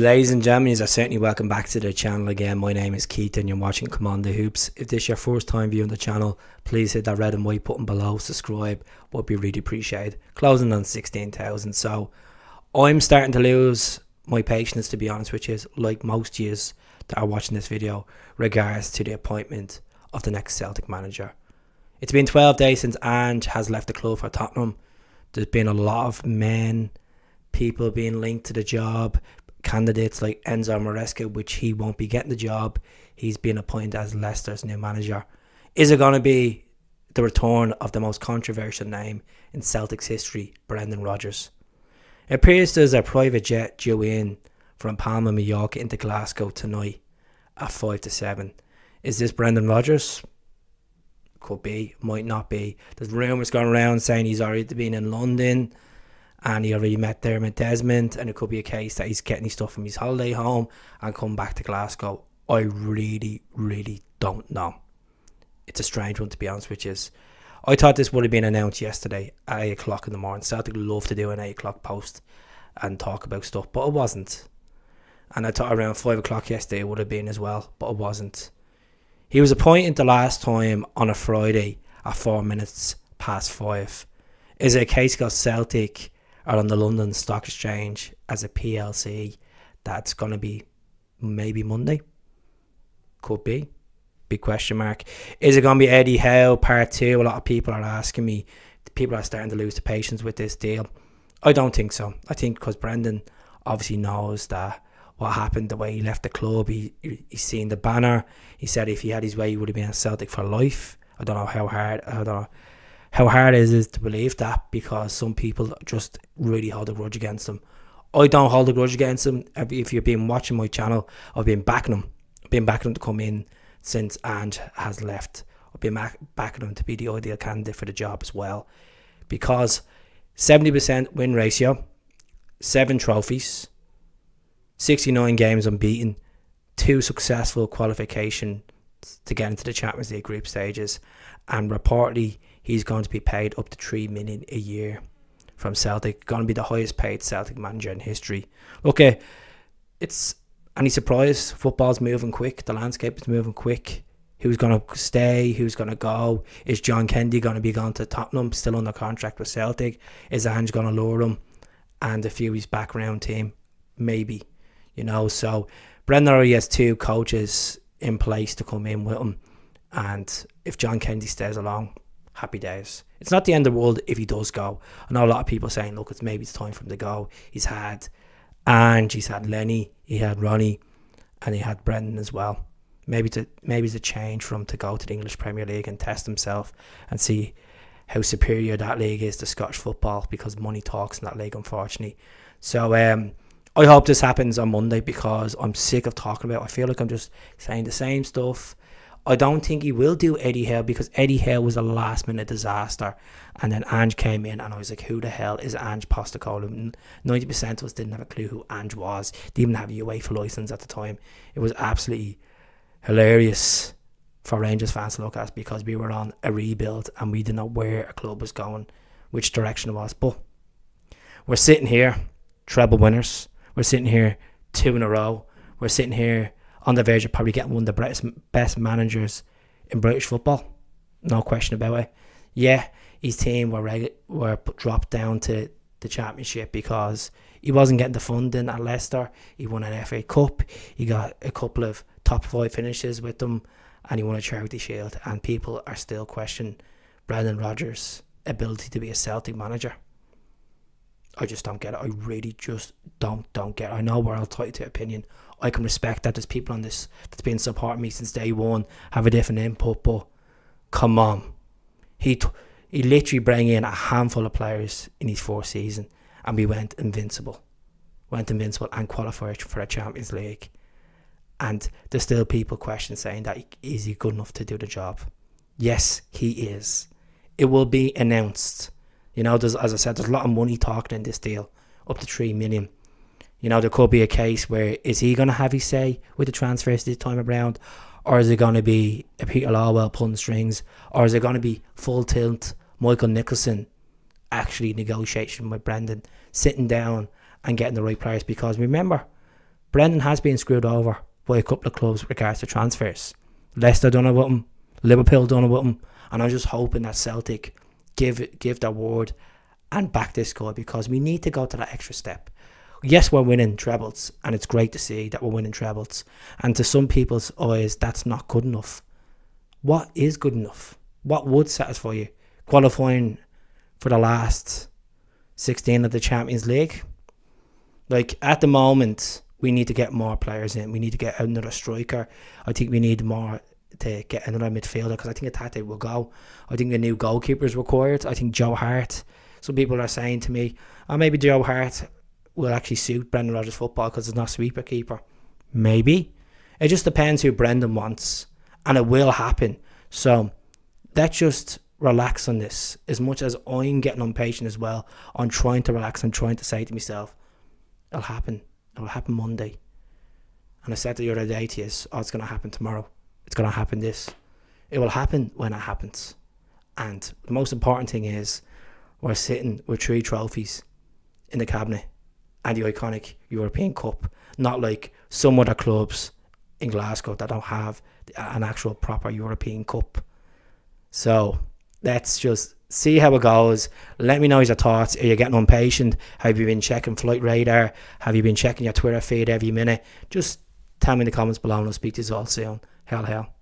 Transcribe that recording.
Ladies and gentlemen, you're certainly welcome back to the channel again. My name is Keith and you're watching Commander Hoops. If this is your first time viewing the channel, please hit that red and white button below, subscribe, would be really appreciated. Closing on 16,000, so I'm starting to lose my patience, to be honest with you, like most years that are watching this video, regards to the appointment of the next Celtic manager. It's been 12 days since Ange has left the club for Tottenham. There's been a lot of people being linked to the job, candidates like Enzo Maresca, which he won't be getting the job. He's been appointed as Leicester's new manager. Is it going to be the return of the most controversial name in Celtic's history, Brendan Rodgers? It appears there's a private jet due in from Palma, Mallorca into Glasgow tonight at 5 to 7. Is this Brendan Rodgers? Could be, might not be. There's rumours going around saying he's already been in London and he already met Dermot Desmond, and it could be a case that he's getting his stuff from his holiday home and come back to Glasgow. I really don't know. It's a strange one, to be honest with you. I thought this would have been announced yesterday at 8 o'clock in the morning. Celtic love to do an 8 o'clock post and talk about stuff, but it wasn't. And I thought around 5 o'clock yesterday it would have been as well, but it wasn't. He was appointed the last time on a Friday at 4 minutes past 5. Is it a case because Celtic are on the London Stock Exchange as a PLC that's going to be maybe Monday? Could be. Big question mark. Is it going to be Eddie Howe part 2? A lot of people are asking me. People are starting to lose the patience with this deal. I don't think so. I think because Brendan obviously knows that what happened, the way he left the club, he's seen the banner. He said if he had his way he would have been at Celtic for life. I don't know how hard it is to believe that, because some people just really hold a grudge against him. I don't hold a grudge against him. If you've been watching my channel, I've been backing him. I've been backing him to come in since Ange has left. I've been backing him to be the ideal candidate for the job as well, because 70% win ratio, 7 trophies, 69 games unbeaten, 2 successful qualifications to get into the Champions League group stages, and reportedly he's going to be paid up to 3 million a year from Celtic. Going to be the highest paid Celtic manager in history. Okay, it's any surprise? Football's moving quick. The landscape is moving quick. Who's going to stay? Who's going to go? Is John Kennedy going to be going to Tottenham, still under contract with Celtic? Is Ange going to lure him and a few of his background team? Maybe. So Brendan already has 2 coaches in place to come in with him. And if John Kennedy stays along, happy days. It's not the end of the world if he does go. I know a lot of people saying, look, it's time for him to go. He's had Ange, he's had Lenny, he had Ronnie, and he had Brendan as well. Maybe it's a change for him to go to the English Premier League and test himself and see how superior that league is to Scottish football, because money talks in that league, unfortunately. So I hope this happens on Monday, because I'm sick of talking about it. I feel like I'm just saying the same stuff. I don't think he will do Eddie Howe, because Eddie Howe was a last minute disaster, and then Ange came in and I was like, who the hell is Ange Postecoglou? 90% of us didn't have a clue who Ange was. Didn't even have a UEFA licence at the time. It was absolutely hilarious for Rangers fans to look at, because we were on a rebuild and we didn't know where a club was going, which direction it was. But we're sitting here treble winners. We're sitting here 2 in a row. We're sitting here on the verge of probably getting one of the best managers in British football. No question about it. Yeah, his team were dropped down to the Championship because he wasn't getting the funding at Leicester. He won an FA Cup. He got a couple of top 5 finishes with them, and he won a Charity Shield. And people are still questioning Brendan Rodgers' ability to be a Celtic manager. I just don't get it. I really just don't get it. I know we're all tied to opinion. I can respect that. There's people on this that's been supporting me since day one, have a different input, but come on. He literally brought in a handful of players in his 4th season, and we went invincible and qualified for a Champions League. And there's still people questioning, saying that is he good enough to do the job? Yes, he is. It will be announced. As I said, there's a lot of money talking in this deal, up to 3 million. There could be a case where, is he going to have his say with the transfers this time around? Or is it going to be a Peter Lawwell pulling strings? Or is it going to be full tilt Michael Nicholson actually negotiating with Brendan, sitting down and getting the right players? Because remember, Brendan has been screwed over by a couple of clubs with regards to transfers. Leicester done it with him, Liverpool done it with him, and I'm just hoping that Celtic give their word and back this guy, because we need to go to that extra step. Yes, we're winning trebles, and it's great to see that we're winning trebles. And to some people's eyes, that's not good enough. What is good enough? What would satisfy you? Qualifying for the last 16 of the Champions League? Like, at the moment, we need to get more players in. We need to get another striker. I think we need more to get another midfielder, because I think Atate will go. I think a new goalkeeper is required. I think Joe Hart. Some people are saying to me, oh, maybe Joe Hart will actually suit Brendan Rodgers' football because it's not sweeper keeper. Maybe. It just depends who Brendan wants, and it will happen. So let's just relax on this. As much as I'm getting impatient as well, I'm trying to relax and trying to say to myself, it'll happen. It'll happen Monday. And I said the other day to you, oh, it's going to happen tomorrow. It's going to happen this. It will happen when it happens. And the most important thing is we're sitting with 3 trophies in the cabinet and the iconic European Cup. Not like some other clubs in Glasgow that don't have an actual proper European Cup. So let's just see how it goes. Let me know your thoughts. Are you getting impatient? Have you been checking Flight Radar? Have you been checking your Twitter feed every minute? Just tell me in the comments below, and I'll speak to you all soon. Hell.